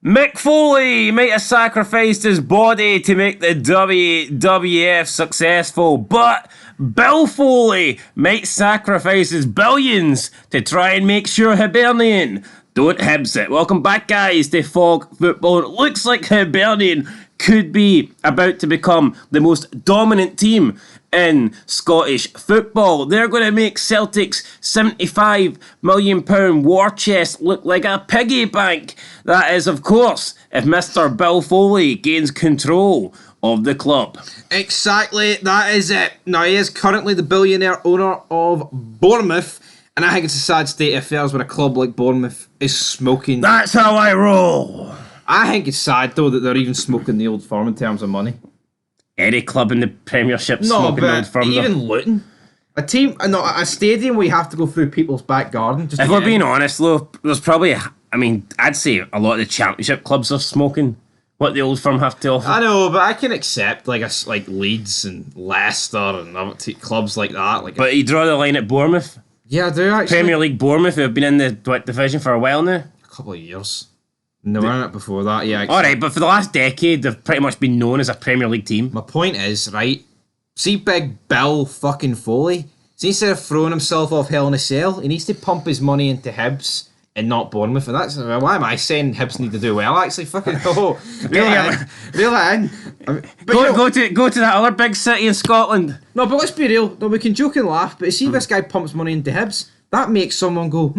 Mick Foley might have sacrificed his body to make the WWF successful, but Bill Foley might sacrifice his billions to try and make sure Hibernian don't Hibs it. Welcome back, guys, to Fog Football. It looks like Hibernian could be about to become the most dominant team in Scottish football. They're going to make Celtic's £75 million war chest look like a piggy bank. That is, of course, if Mr. Bill Foley gains control of the club. Exactly, that is it. Now, he is currently the billionaire owner of Bournemouth, and I think it's a sad state of affairs when a club like Bournemouth is smoking. That's how I roll. I think it's sad, though, that they're even smoking the Old Firm in terms of money. Any club in the Premiership smoking the Old Firm. Even Luton. A stadium where you have to go through people's back garden. If we're being honest, though, there's probably, I'd say a lot of the Championship clubs are smoking what the Old Firm have to offer. I know, but I can accept like Leeds and Leicester and other clubs like that. But you draw the line at Bournemouth. Yeah, I do actually. Premier League Bournemouth, who have been in the division for a while now. A couple of years. And they were in it before that, yeah. Alright, but for the last decade, they've pretty much been known as a Premier League team. My point is, right, see Big Bill fucking Foley? See, instead of throwing himself off Hell in a Cell, he needs to pump his money into Hibs and not Bournemouth. And that's, why am I saying Hibs need to do well? Actually, fucking, reel it in. Go to that other big city in Scotland. No, but let's be real. No, we can joke and laugh, but see this guy pumps money into Hibs, that makes someone go,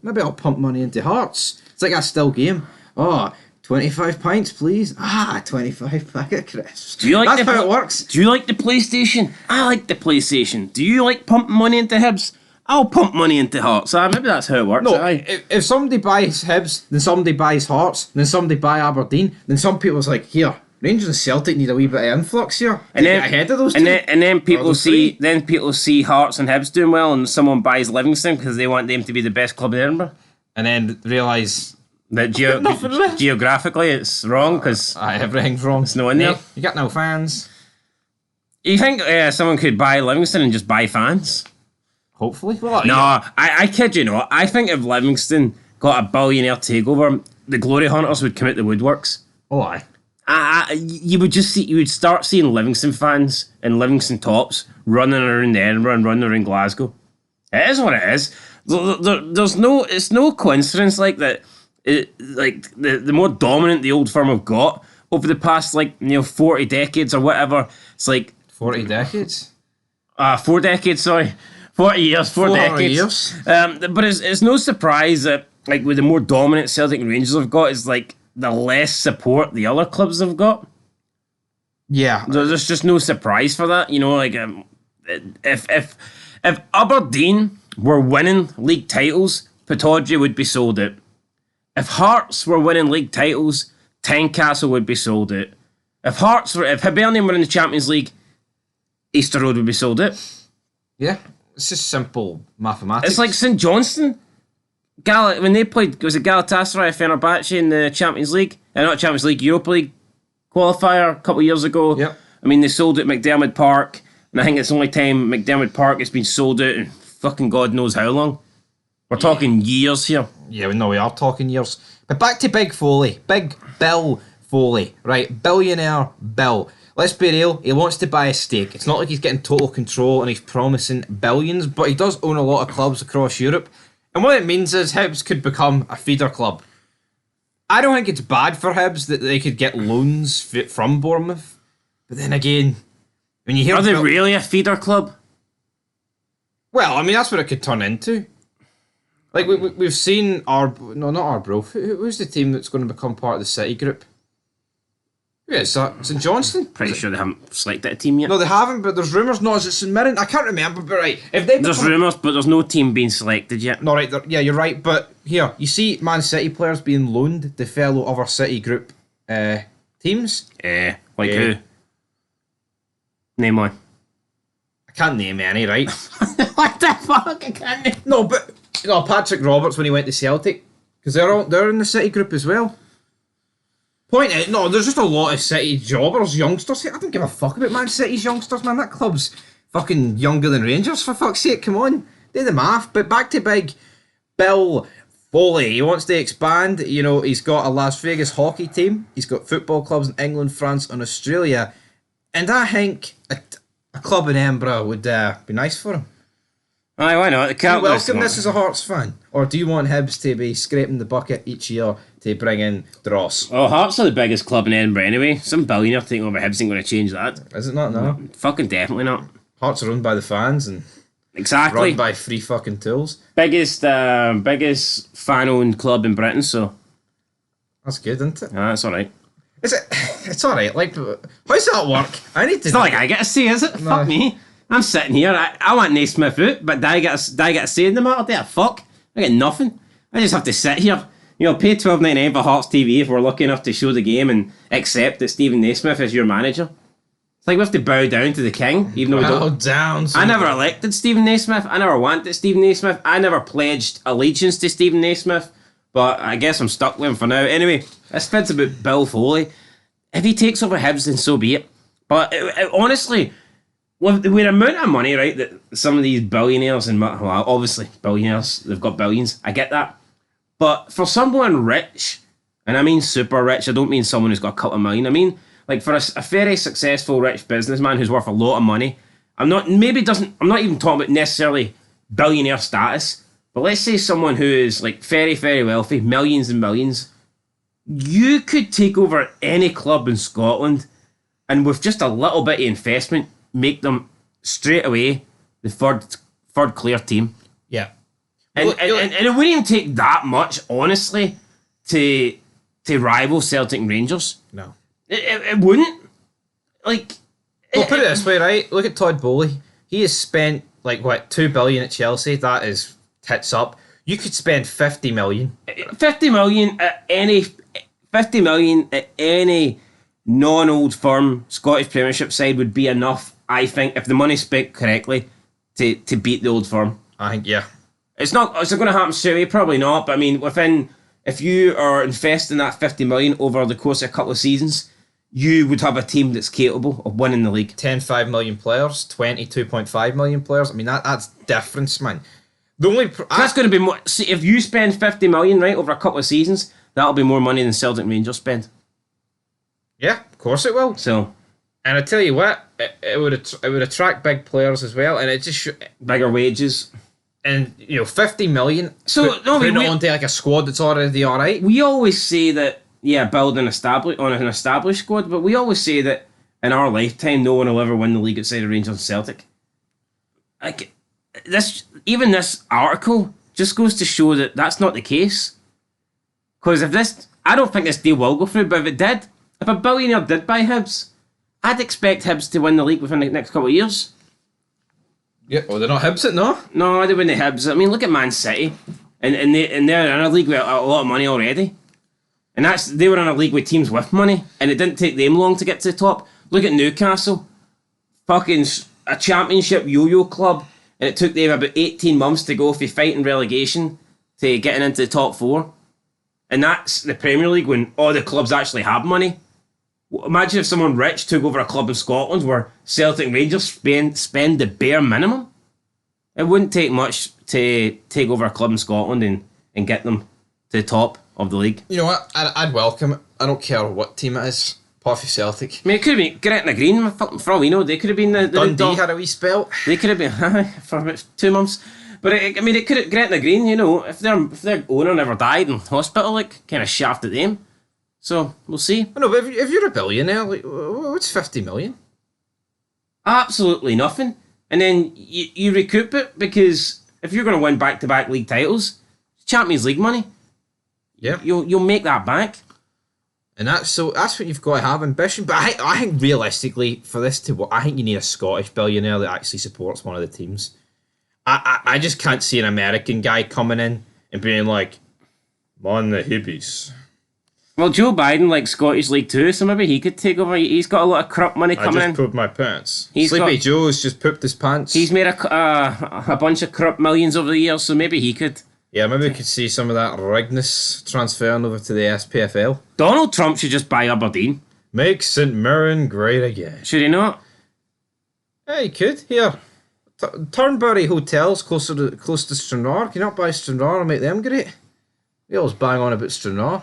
maybe I'll pump money into Hearts. It's like a still game. Oh, 25 pints, please. 25 packet of crisps. That's how it works. Do you like the PlayStation? I like the PlayStation. Do you like pumping money into Hibs? I'll pump money into Hearts. Maybe that's how it works. No, if somebody buys Hibs, then somebody buys Hearts, then somebody buys Aberdeen, then some people's like, here, Rangers and Celtic need a wee bit of influx here. And then, get ahead of those and two. Then people see Hearts and Hibs doing well, and someone buys Livingston because they want them to be the best club in Edinburgh. And then realise that geographically it's wrong because everything's wrong. It's no in there. You got no fans. You think someone could buy Livingston and just buy fans? Hopefully. I kid you not. I think if Livingston got a billionaire takeover, the glory hunters would come out the woodworks. Oh, aye. You would start seeing Livingston fans and Livingston tops running around Edinburgh and running around Glasgow. It is what it is. It's no coincidence like that. The more dominant the Old Firm have got over the past 40 decades or whatever. It's like 40 decades. 4 decades. Sorry, 40 years. 4 decades. But it's no surprise that with the more dominant Celtic and Rangers have got, is the less support the other clubs have got. Yeah, there's just no surprise for that. If Aberdeen were winning league titles, Pittodrie would be sold out. If Hearts were winning league titles, Tynecastle would be sold out. If Hibernian were in the Champions League, Easter Road would be sold out. Yeah, it's just simple mathematics. It's like St Johnstone. When they played, was it Galatasaray, Fenerbahce in the Champions League? Not Champions League, Europa League qualifier a couple of years ago. Yep. They sold out McDermott Park, and I think it's the only time McDermott Park has been sold out in fucking God knows how long. We're talking years here. Yeah, we are talking years. But back to Big Foley. Big Bill Foley. Right, billionaire Bill. Let's be real, he wants to buy a stake. It's not like he's getting total control and he's promising billions, but he does own a lot of clubs across Europe. And what it means is Hibs could become a feeder club. I don't think it's bad for Hibs that they could get loans from Bournemouth. But then again, when you hear... Are they really a feeder club? Well, that's what it could turn into. We've seen not Arbroath. Who's the team that's going to become part of the City group? Yeah, it's St Johnstone. Pretty sure they haven't selected a team yet. No, they haven't, but there's rumours. No, is it St Mirren? I can't remember, but right. There's rumours, but there's no team being selected yet. No, right, yeah, you're right, but here, you see Man City players being loaned to fellow other City group teams? Who? Name one. I can't name any, right? What the fuck? I can't name... No, but... Patrick Roberts when he went to Celtic, because they're in the City group as well. Point out, no, there's just a lot of City jobbers, youngsters. I don't give a fuck about Man City's youngsters, man. That club's fucking younger than Rangers, for fuck's sake. Come on, do the math. But back to Big Bill Foley, he wants to expand. You know, he's got a Las Vegas hockey team. He's got football clubs in England, France, and Australia. And I think a club in Edinburgh would be nice for him. Aye, why not? Do you welcome this as a Hearts fan? Or do you want Hibs to be scraping the bucket each year to bring in Dross? Oh, Hearts are the biggest club in Edinburgh anyway. Some billionaire taking over Hibs ain't going to change that. Is it not? No. Fucking definitely not. Hearts are owned by the fans and Exactly. run by free fucking tools. Biggest fan-owned club in Britain, so That's good, isn't it? that's alright. Is it? It's alright. Like, how's that work? I need to. It's not like I get a say, is it? No. Fuck me. I'm sitting here. I want Naismith out, but do I get a say in the matter? There, fuck. I get nothing. I just have to sit here. You know, pay $12.99 for Hearts TV if we're lucky enough to show the game and accept that Stephen Naismith is your manager. It's like we have to bow down to the king, even though we Bow don't. down. I never elected Stephen Naismith. I never wanted Stephen Naismith. I never pledged allegiance to Stephen Naismith. But I guess I'm stuck with him for now. Anyway, this fits about Bill Foley. If he takes over Hibs, then so be it. But honestly, with the amount of money, right, that some of these billionaires and well, obviously billionaires, they've got billions. I get that. But for someone rich, and I mean super rich, I don't mean someone who's got a couple of million. I mean, like for a very successful rich businessman who's worth a lot of money. I'm not even talking about necessarily billionaire status, but let's say someone who is like very, very wealthy, millions and millions. You could take over any club in Scotland and with just a little bit of investment, make them straight away the third clear team. Yeah. And it wouldn't even take that much, honestly, to rival Celtic and Rangers. No. It wouldn't. Like... Well, put it this way, right? Look at Todd Bowley. He has spent, like, what, $2 billion at Chelsea? That is tits up. You could spend $50 million. 50 million at any... 50 million at any non-old firm Scottish Premiership side would be enough, I think, if the money's spent correctly, to beat the old firm. I think, yeah. Is it going to happen straight away? Probably not, but I mean, if you are investing that 50 million over the course of a couple of seasons, you would have a team that's capable of winning the league. 5 million players, 22.5 million players. I mean, that's difference, man. The only... That's going to be more... See, if you spend 50 million, right, over a couple of seasons, that'll be more money than Celtic and Rangers spend. Yeah, of course it will. So... And I tell you what, it would attract big players as well, and it just... Bigger wages. And, 50 million, So, putting it onto like a squad that's already alright. We always say that, build an established squad, but we always say that in our lifetime, no one will ever win the league outside of Rangers and Celtic. Like, this article just goes to show that that's not the case. Because I don't think this deal will go through, but if it did, if a billionaire did buy Hibs, I'd expect Hibs to win the league within the next couple of years. Yeah, well, they're not Hibs, it, no? No, they win the Hibs. I mean, look at Man City. And they're in a league with a lot of money already. And they were in a league with teams with money, and it didn't take them long to get to the top. Look at Newcastle. Fucking a championship yo-yo club, and it took them about 18 months to go from fighting relegation to getting into the top four. And that's the Premier League when all the clubs actually have money. Imagine if someone rich took over a club in Scotland where Celtic and Rangers spend the bare minimum. It wouldn't take much to take over a club in Scotland and get them to the top of the league. You know what? I'd welcome it. I don't care what team it is. Apart from Celtic. I mean, it could have been Gretna Green, for all we know. They could have been the Dundee had a wee spell. They could have been for about 2 months. But it could have Gretna Green, if their owner never died in hospital, like, kind of shafted them. So, we'll see. I know, but if you're a billionaire, like, what's 50 million? Absolutely nothing. And then you recoup it because if you're going to win back-to-back league titles, Champions League money. Yeah. You'll make that back. And that's what you've got to have, ambition. But I think realistically, for this to work, I think you need a Scottish billionaire that actually supports one of the teams. I just can't see an American guy coming in and being like, "Man, the Hibs." Well, Joe Biden likes Scottish League too, so maybe he could take over. He's got a lot of corrupt money coming in. I just pooped my pants. Sleepy Joe's just pooped his pants. He's made a bunch of corrupt millions over the years, so maybe he could. Yeah, maybe we could see some of that rigness transferring over to the SPFL. Donald Trump should just buy Aberdeen. Make St Mirren great again. Should he not? Yeah, he could. Here. Turnberry Hotels close to Stranraer. Can you not buy Stranraer and make them great? You always bang on about Stranraer.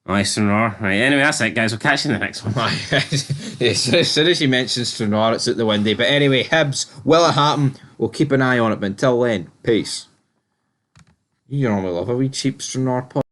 Nice and raw. Right, anyway, that's it, guys. We'll catch you in the next one. As soon as you mention Stranraer, it's at the windy. But anyway, Hibs, will it happen? We'll keep an eye on it. But until then, peace. You normally love a wee cheap Stranraer pod.